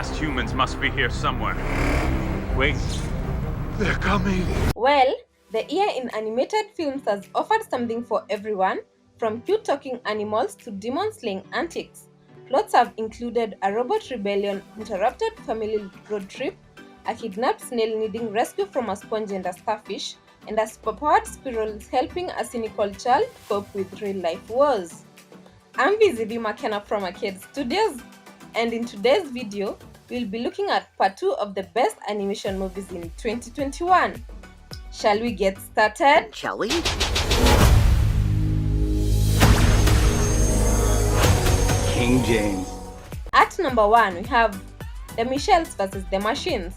last humans must be here somewhere. Wait. They're coming. Well, the year in animated films has offered something for everyone, from cute talking animals to demon-slaying antics. Plots have included a robot rebellion, interrupted family road trip, a kidnapped snail needing rescue from a sponge and a starfish, and a superpowered squirrel helping a cynical child cope with real-life wars. I'm vizziechannel from Arcade Studios, and in today's video, we'll be looking at part 2 of the best animation movies in 2021. Shall we get started? Shall we? King James. At number 1, we have The Michelles vs. the Machines.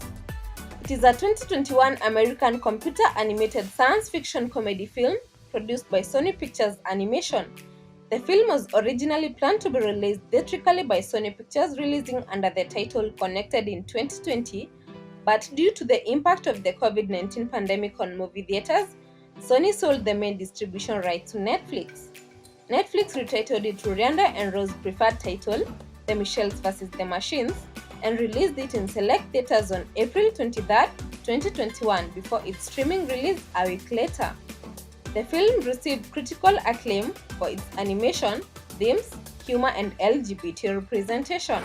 It is a 2021 American computer animated science fiction comedy film produced by Sony Pictures Animation. The film was originally planned to be released theatrically by Sony Pictures, releasing under the title Connected in 2020, but due to the impact of the COVID-19 pandemic on movie theaters, Sony sold the main distribution rights to Netflix. Netflix retitled it to Raya and Rose's preferred title, The Michelles vs. the Machines, and released it in select theaters on April 23, 2021, before its streaming release a week later. The film received critical acclaim for its animation, themes, humor, and LGBT representation.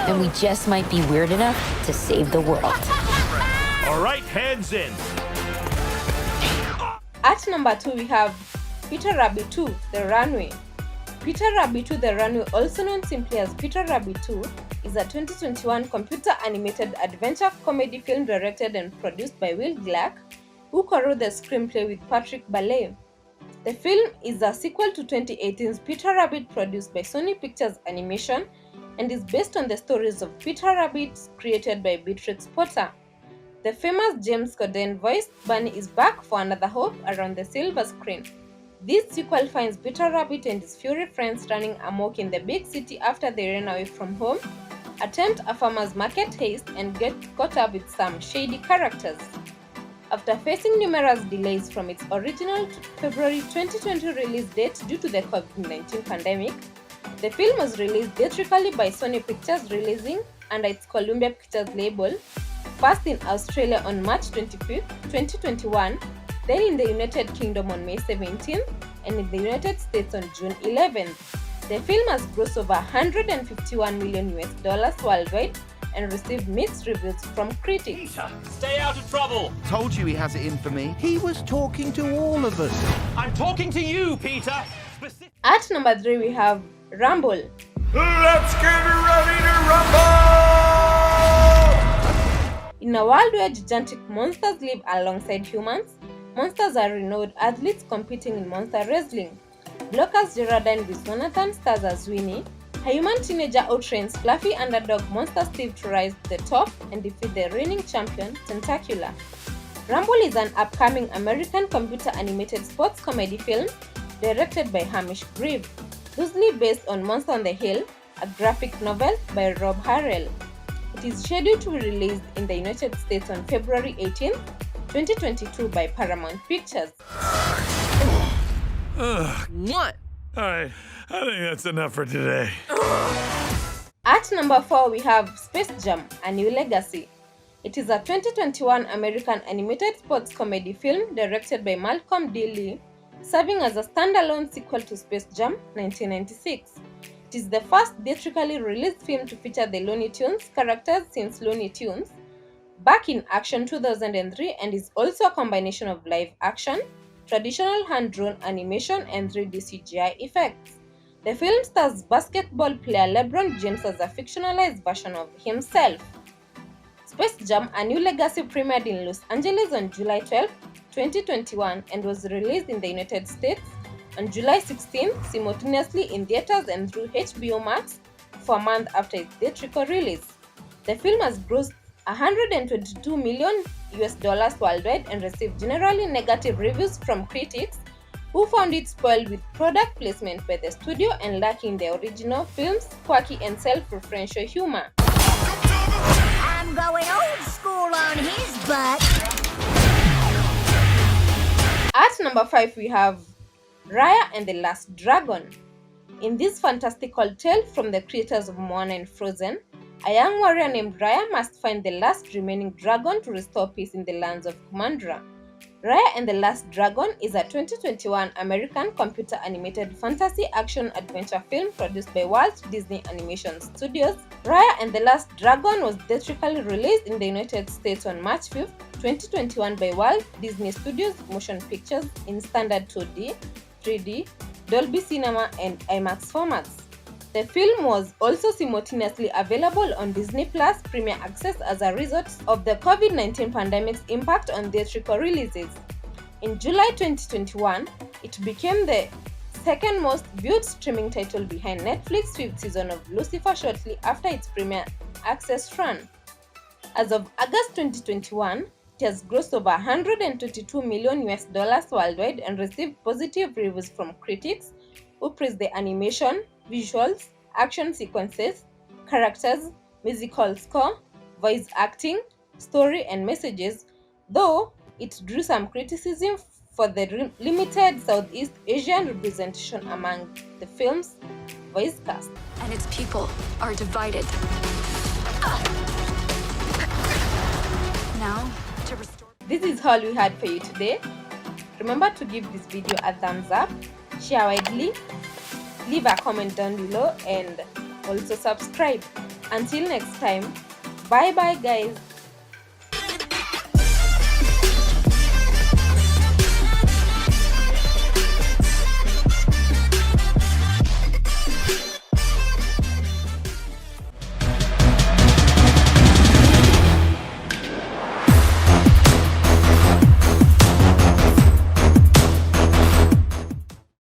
And we just might be weird enough to save the world. All right, hands in. At number 2, we have Peter Rabbit 2: The Runaway. Peter Rabbit 2: The Runaway, also known simply as Peter Rabbit 2, is a 2021 computer animated adventure comedy film directed and produced by Will Gluck, who co-wrote the screenplay with Patrick Bailey. The film is a sequel to 2018's Peter Rabbit, produced by Sony Pictures Animation, and is based on the stories of Peter Rabbit created by Beatrix Potter. The famous James Corden voiced Bunny is back for another hope around the silver screen. This sequel finds Peter Rabbit and his furry friends running amok in the big city after they ran away from home, attempt a farmer's market heist, and get caught up with some shady characters. After facing numerous delays from its original February 2020 release date due to the COVID-19 pandemic, the film was released theatrically by Sony Pictures, releasing under its Columbia Pictures label, first in Australia on March 25, 2021, then in the United Kingdom on May 17th, and in the United States on June 11th. The film has grossed over $151 million worldwide and received mixed reviews from critics. Peter, stay out of trouble. Told you he has it in for me. He was talking to all of us. I'm talking to you, Peter. At number 3, we have Rumble. Let's get ready to rumble! In a world where gigantic monsters live alongside humans, monsters are renowned athletes competing in monster wrestling. Blockers Geraldine Viswanathan stars as Winnie, a human teenager outtrains fluffy underdog Monster Steve to rise to the top and defeat the reigning champion, Tentacula. Rumble is an upcoming American computer animated sports comedy film directed by Hamish Grieve, loosely based on Monster on the Hill, a graphic novel by Rob Harrell. It is scheduled to be released in the United States on February 18, 2022 by Paramount Pictures. What? I think that's enough for today. At number 4, we have Space Jam: A New Legacy. It is a 2021 American animated sports comedy film directed by Malcolm D. Lee, serving as a standalone sequel to Space Jam 1996. It is the first theatrically released film to feature the Looney Tunes characters since Looney Tunes Back in Action 2003, and is also a combination of live action, traditional hand-drawn animation, and 3D CGI effects. The film stars basketball player LeBron James as a fictionalized version of himself. Space Jam: A New Legacy premiered in Los Angeles on July 12, 2021, and was released in the United States on July 16, simultaneously in theaters and through HBO Max for a month after its theatrical release. The film has grossed $122 million worldwide and received generally negative reviews from critics, who found it spoiled with product placement by the studio and lacking the original film's quirky and self-referential humor. I'm going old school on his butt. At number 5, we have Raya and the Last Dragon. In this fantastical tale from the creators of Moana and Frozen, A young warrior named Raya must find the last remaining dragon to restore peace in the lands of Kumandra. Raya and the Last Dragon is a 2021 American computer animated fantasy action adventure film produced by Walt Disney Animation Studios. Raya and the Last Dragon was theatrically released in the United States on March 5, 2021 by Walt Disney Studios Motion Pictures in standard 2D, 3D, Dolby Cinema and IMAX formats. The film was also simultaneously available on Disney Plus Premier Access as a result of the COVID-19 pandemic's impact on theatrical releases. In July 2021, it became the second most viewed streaming title behind Netflix's fifth season of Lucifer shortly after its Premier Access run. As of August 2021, it has grossed over $122 million worldwide and received positive reviews from critics who praised the animation, visuals, action sequences, characters, musical score, voice acting, story, and messages, though it drew some criticism for the limited Southeast Asian representation among the film's voice cast. And its people are divided. Now, to restore... This is all we had for you today. Remember to give this video a thumbs up, share widely, leave a comment down below, and also subscribe. Until next time, bye bye guys.